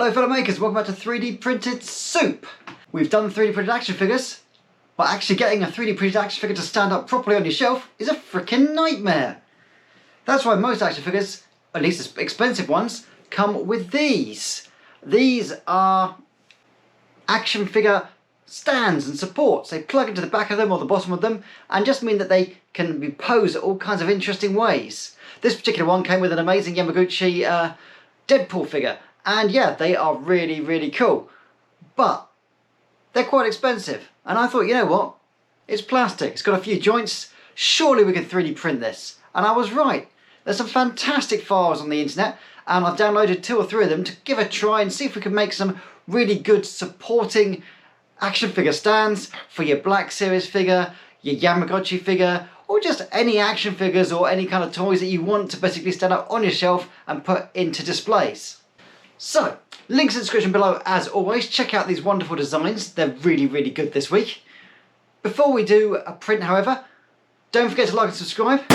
Hello fellow makers, welcome back to 3D Printed Soup. We've done 3D printed action figures, but actually getting a 3D printed action figure to stand up properly on your shelf is a freaking nightmare. That's why most action figures, at least the expensive ones, come with these. These are action figure stands and supports. They plug into the back of them or the bottom of them and just mean that they can be posed all kinds of interesting ways. This particular one came with an amazing Yamaguchi Deadpool figure. And yeah, they are really cool, but they're quite expensive. And I thought, you know what? It's plastic, it's got a few joints, surely we can 3D print this. And I was right. There's some fantastic files on the internet, and I've downloaded 2 or 3 of them to give a try and see if we can make some really good supporting action figure stands for your Black Series figure, your Yamaguchi figure, or just any action figures or any kind of toys that you want to basically stand up on your shelf and put into displays. So, links in the description below as always. Check out these wonderful designs, they're really good this week. Before we do a print however, don't forget to like and subscribe.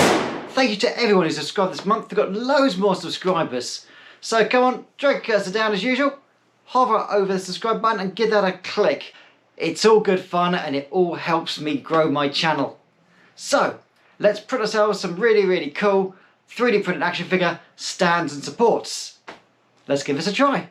Thank you to everyone who's subscribed this month, we've got loads more subscribers. So come on, drag your cursor down as usual, hover over the subscribe button and give that a click. It's all good fun and it all helps me grow my channel. So, let's print ourselves some really cool 3D printed action figure stands and supports. Let's give this a try.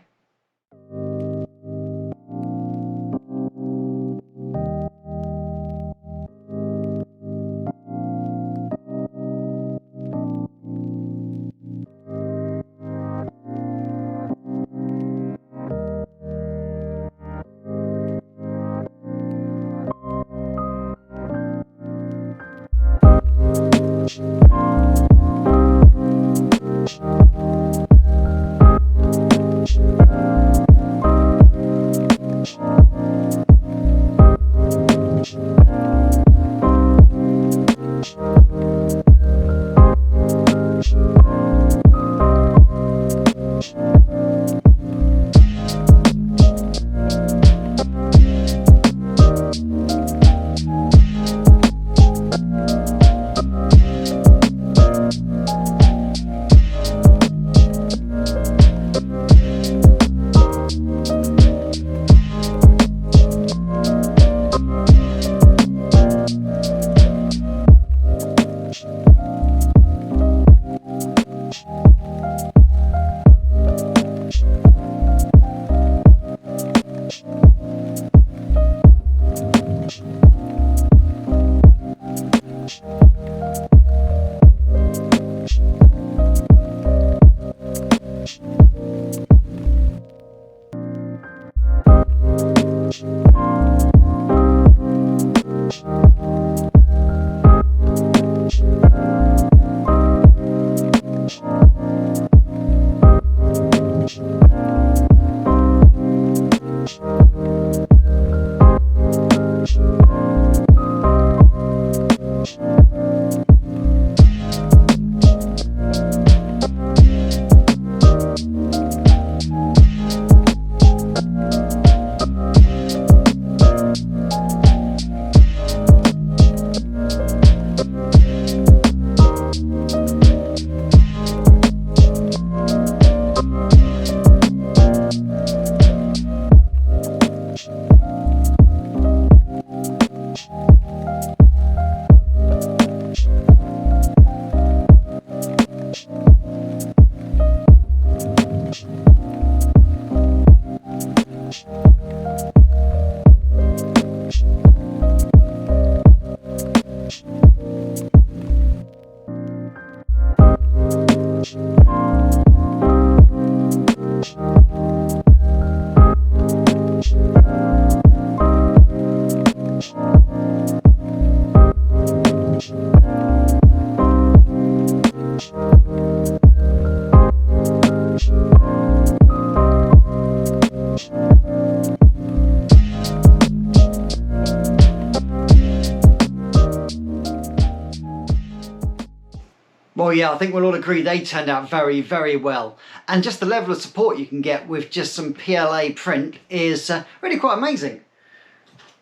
Well, yeah, I think we'll all agree they turned out very well. And just the level of support you can get with just some PLA print is really quite amazing.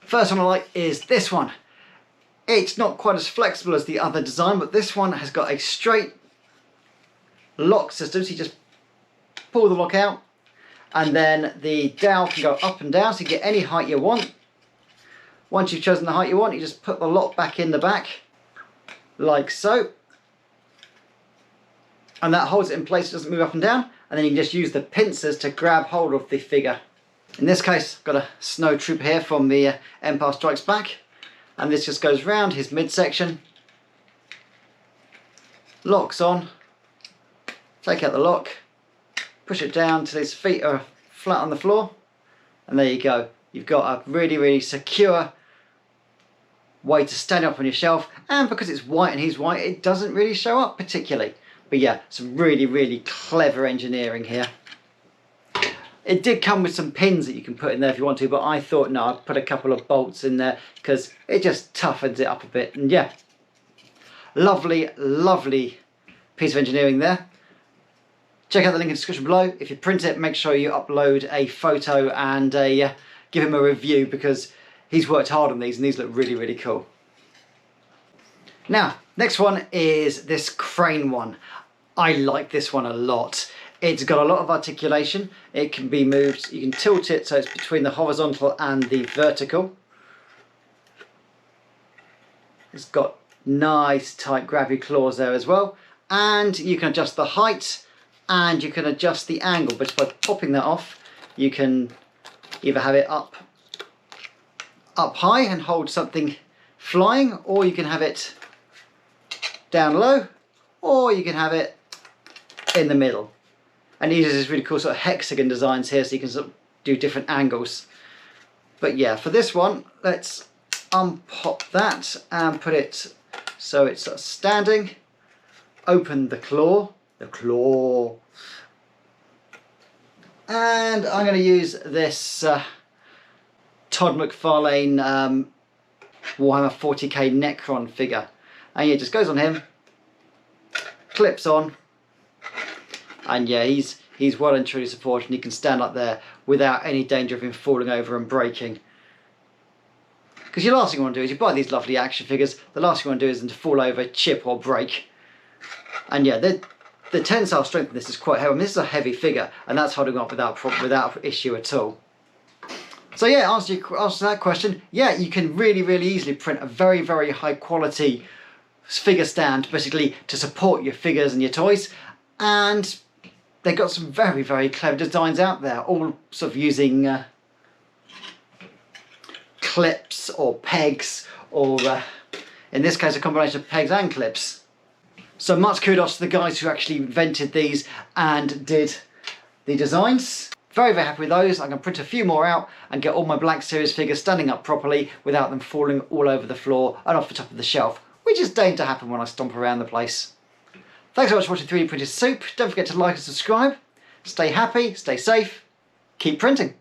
First one I like is this one. It's not quite as flexible as the other design, but this one has got a straight lock system, so you just pull the lock out And then the dowel can go up and down, so you get any height you want. Once you've chosen the height you want, you just put the lock back in the back, like so. And that holds it in place, it doesn't move up and down. And then you can just use the pincers to grab hold of the figure. In this case, I've got a snow trooper here from the Empire Strikes Back. And this just goes round his midsection. Locks on. Take out the lock. Push it down till his feet are flat on the floor. And there you go. You've got a really, really secure way to stand up on your shelf. And because it's white and he's white, it doesn't really show up particularly. But yeah, some really, really clever engineering here. It did come with some pins that you can put in there if you want to, but I thought, no, I'd put a couple of bolts in there because it just toughens it up a bit. And yeah, lovely, lovely piece of engineering there. Check out the link in the description below. If you print it, make sure you upload a photo and give him a review, because he's worked hard on these and these look really, really cool. Now, next one is this crane one. I like this one a lot. It's got a lot of articulation. It can be moved. You can tilt it so it's between the horizontal and the vertical. It's got nice tight grabby claws there as well. And you can adjust the height and you can adjust the angle. But by popping that off, you can either have it up high and hold something flying, or you can have it down low, or you can have it in the middle. And he uses this really cool sort of hexagon designs here, so you can sort of do different angles. But yeah, for this one, let's unpop that and put it so it's sort of standing. Open the claw, and I'm going to use this Todd McFarlane Warhammer 40k Necron figure. And yeah, it just goes on him, clips on, and yeah, he's well and truly supported, and he can stand up there without any danger of him falling over and breaking. Because the last thing you want to do is you buy these lovely action figures, the last thing you want to do is them to fall over, chip or break. And yeah, the tensile strength of this is quite heavy. I mean, this is a heavy figure, and that's holding up without issue at all. So yeah, answer that question, yeah, you can really, really easily print a very, very high quality figure stand, basically to support your figures and your toys. And they've got some very, very clever designs out there, all sort of using clips or pegs, or in this case a combination of pegs and clips. So much kudos to the guys who actually invented these and did the designs. Very, very happy with those. I'm going to print a few more out and get all my Black Series figures standing up properly without them falling all over the floor and off the top of the shelf, which is deigned to happen when I stomp around the place. Thanks so much for watching 3D Printed Soup. Don't forget to like and subscribe. Stay happy, stay safe, keep printing.